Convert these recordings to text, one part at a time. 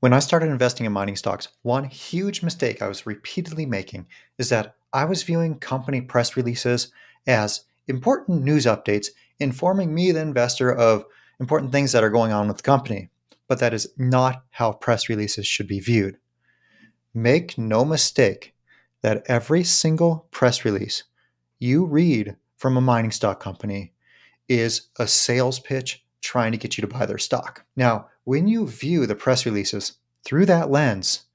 When I started investing in mining stocks, one huge mistake I was repeatedly making is that I was viewing company press releases as important news updates informing me, the investor, of important things that are going on with the company. But that is not how press releases should be viewed. Make no mistake that every single press release you read from a mining stock company is a sales pitch trying to get you to buy their stock. Now, when you view the press releases through that lens,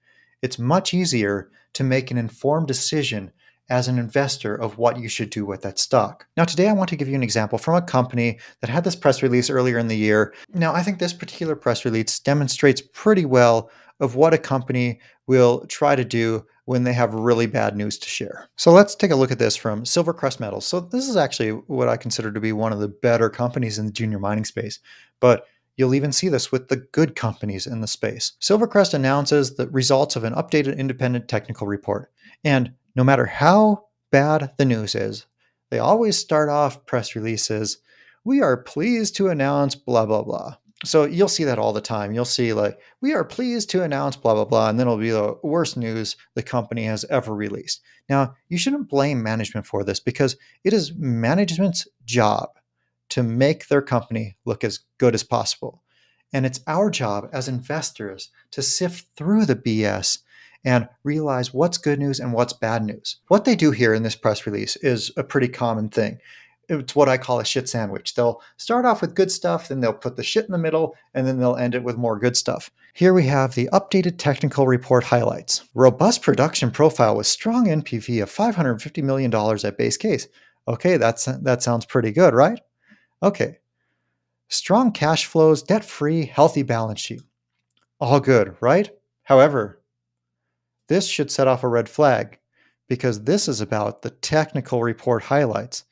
it's much easier to make an informed decision as an investor of what you should do with that stock. Now, today I want to give you an example from a company that had this press release earlier in the year. Now, I think this particular press release demonstrates pretty well of what a company will try to do when they have really bad news to share. So let's take a look at this from Silvercrest Metals. So this is actually what I consider to be one of the better companies in the junior mining space, but you'll even see this with the good companies in the space. Silvercrest announces the results of an updated independent technical report. And no matter how bad the news is, they always start off press releases, "We are pleased to announce blah, blah, blah." So you'll see that all the time. You'll see like, "We are pleased to announce blah, blah, blah," and then it'll be the worst news the company has ever released. Now, you shouldn't blame management for this because it is management's job to make their company look as good as possible. And it's our job as investors to sift through the BS and realize what's good news and what's bad news. What they do here in this press release is a pretty common thing. It's what I call a shit sandwich. They'll start off with good stuff, then they'll put the shit in the middle, and then they'll end it with more good stuff. Here we have the updated technical report highlights. Robust production profile with strong NPV of $550 million at base case. Okay, that sounds pretty good, right? Okay. Strong cash flows, debt-free, healthy balance sheet. All good, right? However, this should set off a red flag because this is about the technical report highlights.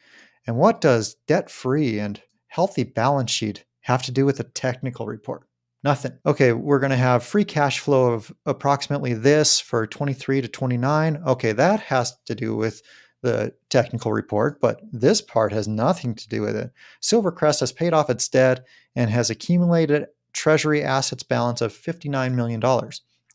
And what does debt-free and healthy balance sheet have to do with the technical report? Nothing. Okay, we're going to have free cash flow of approximately this for 23 to 29. Okay, that has to do with the technical report, but this part has nothing to do with it. Silvercrest has paid off its debt and has accumulated treasury assets balance of $59 million.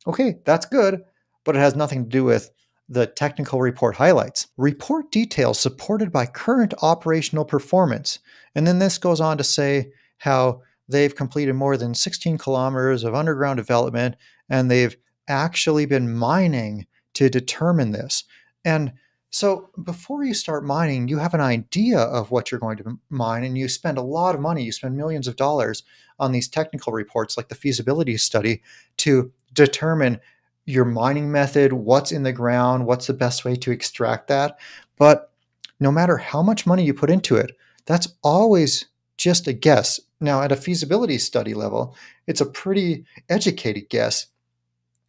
Okay, that's good, but it has nothing to do with the technical report highlights. Report details supported by current operational performance. And then this goes on to say how they've completed more than 16 kilometers of underground development, and they've actually been mining to determine this. And so before you start mining, you have an idea of what you're going to mine, and you spend a lot of money. You spend millions of dollars on these technical reports like the feasibility study to determine your mining method, what's in the ground, what's the best way to extract that. But no matter how much money you put into it, that's always just a guess. Now, at a feasibility study level, it's a pretty educated guess.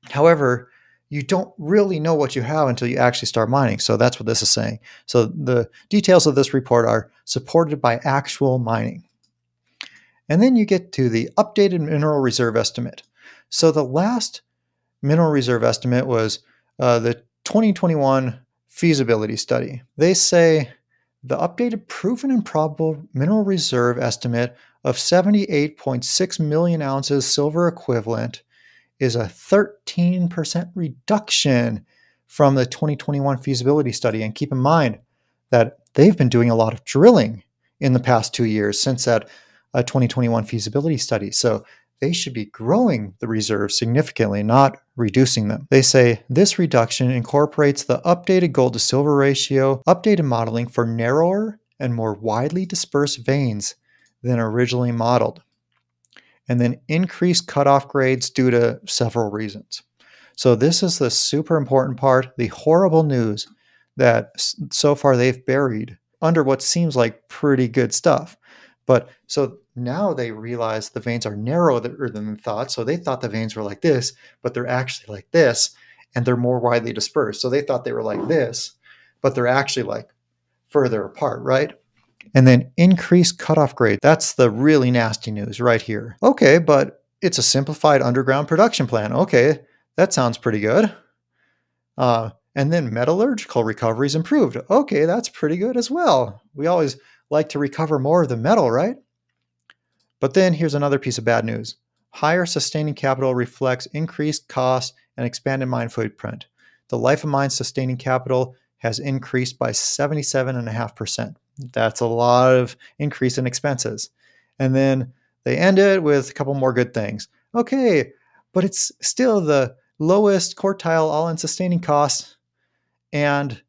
However, you don't really know what you have until you actually start mining. So that's what this is saying. So the details of this report are supported by actual mining. And then you get to the updated mineral reserve estimate. So the last mineral reserve estimate was the 2021 feasibility study. They say the updated proven and probable mineral reserve estimate of 78.6 million ounces silver equivalent is a 13% reduction from the 2021 feasibility study. And keep in mind that they've been doing a lot of drilling in the past 2 years since that 2021 feasibility study. So they should be growing the reserves significantly, not reducing them. They say this reduction incorporates the updated gold to silver ratio, updated modeling for narrower and more widely dispersed veins than originally modeled, and then increased cutoff grades due to several reasons. So this is the super important part, the horrible news that so far they've buried under what seems like pretty good stuff. But so now they realize the veins are narrower than they thought. So they thought the veins were like this, but they're actually like this, and they're more widely dispersed. So they thought they were like this, but they're actually like further apart, right? And then increased cutoff grade. That's the really nasty news right here. Okay, but it's a simplified underground production plan. Okay, that sounds pretty good. And then metallurgical recovery is improved. Okay, that's pretty good as well. We always like to recover more of the metal, right? But then here's another piece of bad news. Higher sustaining capital reflects increased costs and expanded mine footprint. The life of mine sustaining capital has increased by 77.5%. That's a lot of increase in expenses. And then they end it with a couple more good things. Okay, but it's still the lowest quartile all-in sustaining costs, and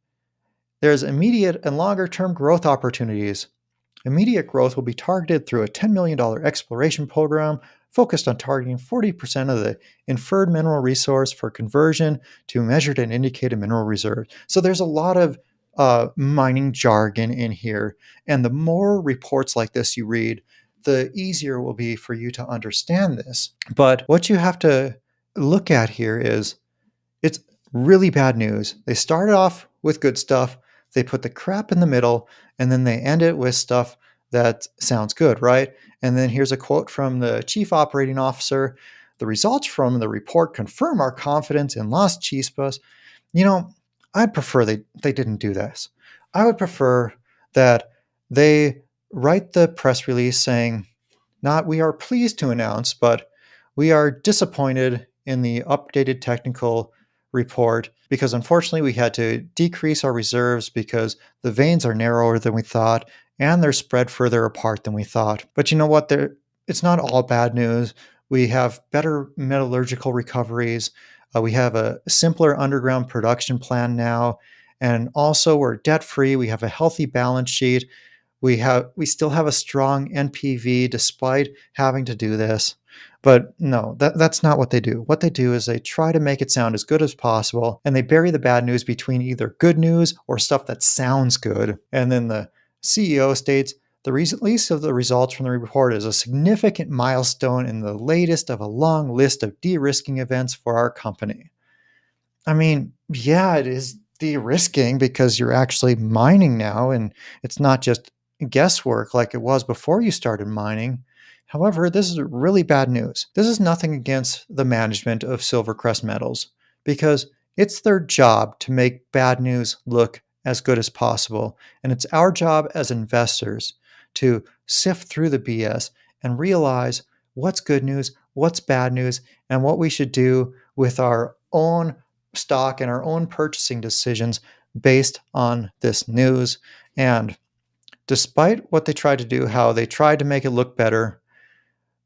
there's immediate and longer term growth opportunities. Immediate growth will be targeted through a $10 million exploration program focused on targeting 40% of the inferred mineral resource for conversion to measured and indicated mineral reserve. So there's a lot of mining jargon in here. And the more reports like this you read, the easier it will be for you to understand this. But what you have to look at here is it's really bad news. They started off with good stuff, they put the crap in the middle, and then they end it with stuff that sounds good, right? And then here's a quote from the chief operating officer. The results from the report confirm our confidence in Las Chispas. You know, I'd prefer they didn't do this. I would prefer that they write the press release saying, not we are pleased to announce, but we are disappointed in the updated technical report because unfortunately we had to decrease our reserves because the veins are narrower than we thought and they're spread further apart than we thought. But you know what? It's not all bad news. We have better metallurgical recoveries. We have a simpler underground production plan now. And also we're debt free. We have a healthy balance sheet. We still have a strong NPV despite having to do this. But no, that's not what they do. What they do is they try to make it sound as good as possible, and they bury the bad news between either good news or stuff that sounds good. And then the CEO states, the release of the results from the report is a significant milestone in the latest of a long list of de-risking events for our company. I mean, yeah, it is de-risking because you're actually mining now, and it's not just guesswork like it was before you started mining. However, this is really bad news. This is nothing against the management of Silvercrest Metals because it's their job to make bad news look as good as possible. And it's our job as investors to sift through the BS and realize what's good news, what's bad news, and what we should do with our own stock and our own purchasing decisions based on this news. And despite what they tried to do, how they tried to make it look better,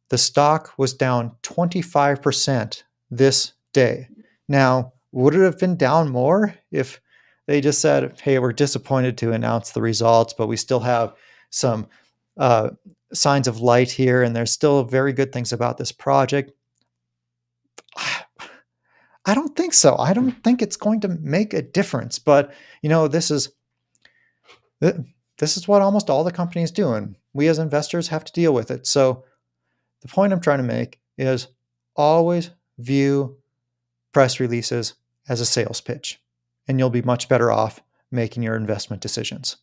the stock was down 25% this day. Now, would it have been down more if they just said, hey, we're disappointed to announce the results, but we still have some signs of light here, and there's still very good things about this project? I don't think so. I don't think it's going to make a difference. But, you know, this is what almost all the companies do, and we as investors have to deal with it. So the point I'm trying to make is always view press releases as a sales pitch, and you'll be much better off making your investment decisions.